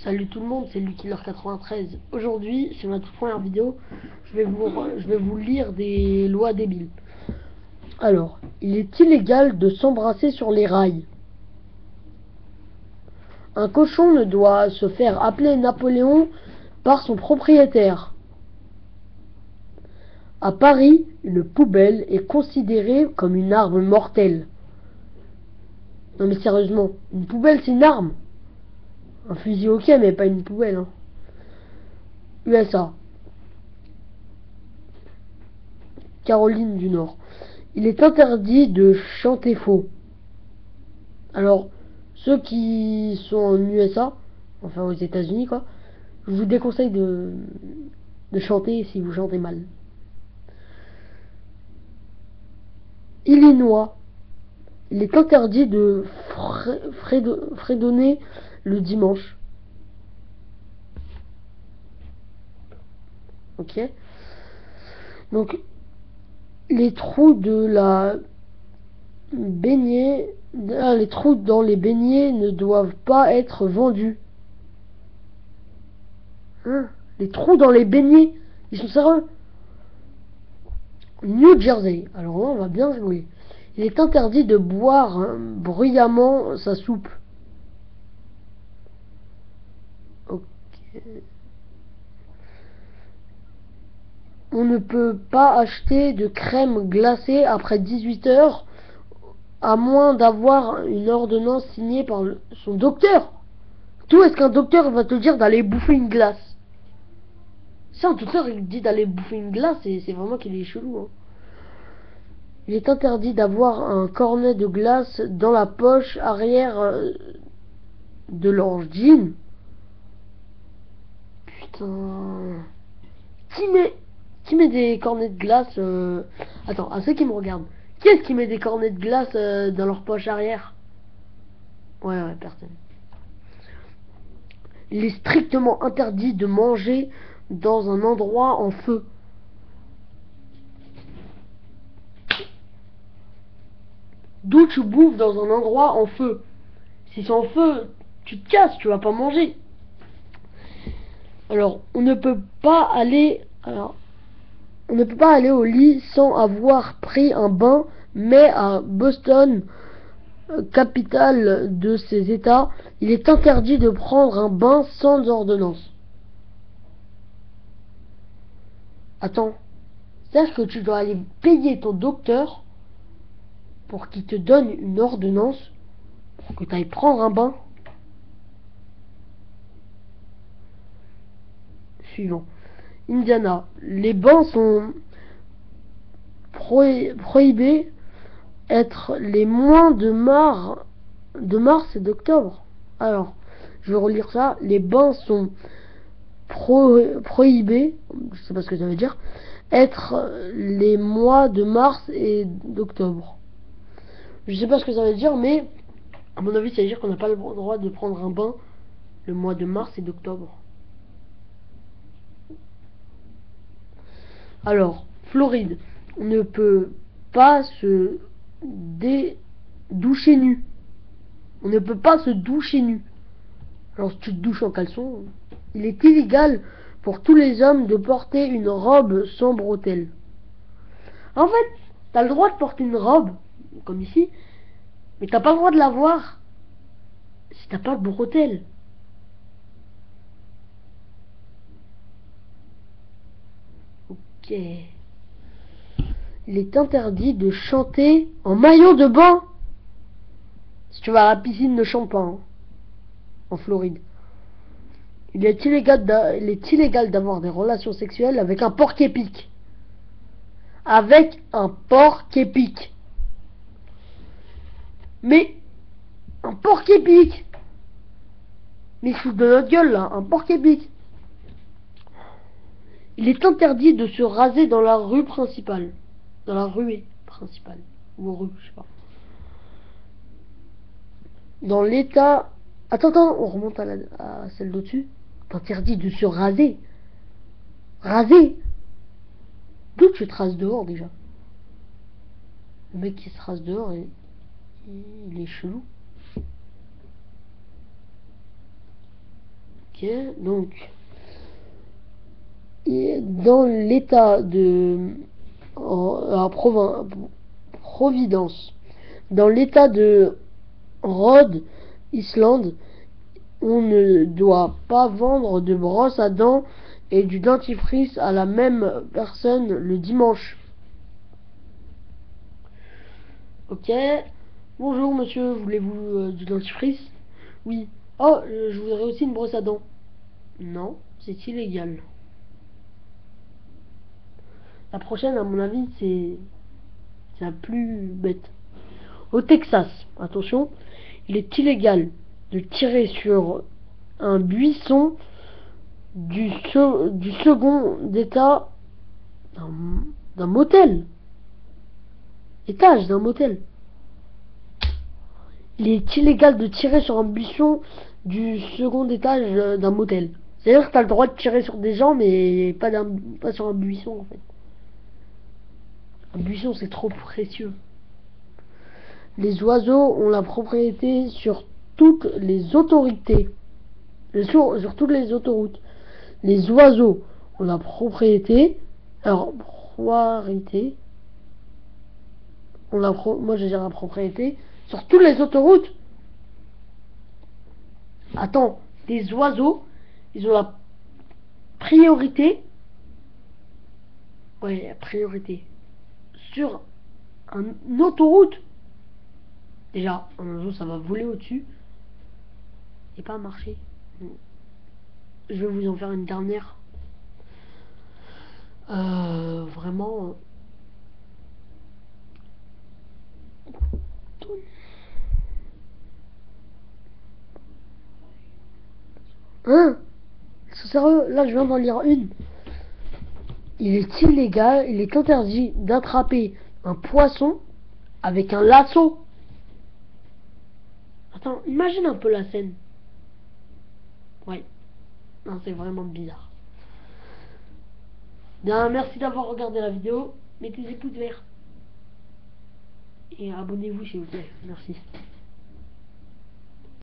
Salut tout le monde, c'est Luckiller93. Aujourd'hui, c'est ma toute première vidéo, je vais vous lire des lois débiles. Alors, il est illégal de s'embrasser sur les rails. Un cochon ne doit se faire appeler Napoléon par son propriétaire. À Paris, une poubelle est considérée comme une arme mortelle. Non mais sérieusement, une poubelle c'est une arme. Un fusil ok, mais pas une poubelle. Hein. USA. Caroline du Nord. Il est interdit de chanter faux. Alors, ceux qui sont en USA, enfin aux États-Unis quoi, je vous déconseille de chanter si vous chantez mal. Illinois. Il est interdit de fredonner le dimanche. Ok. Donc, les trous de la baignée, les trous dans les beignets ne doivent pas être vendus. Hein? Les trous dans les beignets, ils sont sérieux? New Jersey. Alors là, on va bien jouer. Il est interdit de boire bruyamment sa soupe. Ok. On ne peut pas acheter de crème glacée après 18 heures à moins d'avoir une ordonnance signée par son docteur. D'où est-ce qu'un docteur va te dire d'aller bouffer une glace? Si un docteur il dit d'aller bouffer une glace, c'est vraiment qu'il est chelou. Hein. Il est interdit d'avoir un cornet de glace dans la poche arrière de leur jean. Putain. Qui met des cornets de glace Attends, à ceux qui me regardent. Qui est-ce qui met des cornets de glace dans leur poche arrière? Ouais, personne. Il est strictement interdit de manger dans un endroit en feu. D'où tu bouffes dans un endroit en feu? Si c'est en feu, tu te casses, tu vas pas manger. Alors, on ne peut pas aller au lit sans avoir pris un bain, mais à Boston, capitale de ces États, il est interdit de prendre un bain sans ordonnance. Attends, c'est-à-dire que tu dois aller payer ton docteur pour qu'il te donne une ordonnance pour que tu ailles prendre un bain? Suivant. Indiana. Les bains sont prohibés être les mois de mars et d'octobre. Alors, je vais relire ça. Les bains sont prohibés, je sais pas ce que ça veut dire, être les mois de mars et d'octobre. Je sais pas ce que ça veut dire, mais à mon avis, ça veut dire qu'on n'a pas le droit de prendre un bain le mois de mars et d'octobre. Alors, Floride, on ne peut pas se doucher nu. On ne peut pas se doucher nu. Alors, si tu te douches en caleçon, il est illégal pour tous les hommes de porter une robe sans bretelles. En fait, t'as le droit de porter une robe, comme ici, mais t'as pas le droit de la voir si t'as pas de bretelles. Ok. Il est interdit de chanter en maillot de bain. Si tu vas à la piscine, ne chante pas. Hein, en Floride. Il est illégal d'avoir des relations sexuelles avec un porc-épic. Avec un porc-épic. Mais un porc-épic. Mais fous de notre gueule là, un porc-épic. Il est interdit de se raser dans la rue principale. Dans la ruée principale. Ou rue, je sais pas. Dans l'état... Attends, on remonte à celle d'au-dessus. T'interdis de se raser. Raser? D'où tu te rases dehors déjà? Le mec qui se rase dehors, il est chelou. Ok. Ok, donc dans l'état de Providence, dans l'état de Rhode Island, on ne doit pas vendre de brosse à dents et du dentifrice à la même personne le dimanche. Ok. Bonjour monsieur, voulez-vous du dentifrice? Oui. Oh, je voudrais aussi une brosse à dents. Non, c'est illégal. La prochaine, à mon avis, c'est la plus bête. Au Texas, attention, il est illégal de tirer sur un buisson du second état d'un motel. Étage d'un motel. Il est illégal de tirer sur un buisson du second étage d'un motel. C'est-à-dire que t'as le droit de tirer sur des gens, mais pas sur un buisson en fait. Un buisson c'est trop précieux. Les oiseaux ont la propriété sur toutes les autorités. Sur toutes les autoroutes. Les oiseaux ont la propriété. Alors, propriété. Moi je gère la propriété. Sur toutes les autoroutes. Attends, les oiseaux, ils ont la priorité. Ouais, la priorité. Sur une autoroute. Déjà, un oiseau ça va voler au-dessus. Et pas marcher. Je vais vous en faire une dernière. Vraiment. Hein? C'est sérieux? Là, je viens d'en lire une. Il est illégal, il est interdit d'attraper un poisson avec un lasso. Attends, imagine un peu la scène. Ouais. Non, c'est vraiment bizarre. Bien, merci d'avoir regardé la vidéo. Mettez des pouces verts. Et abonnez-vous s'il vous plaît. Merci.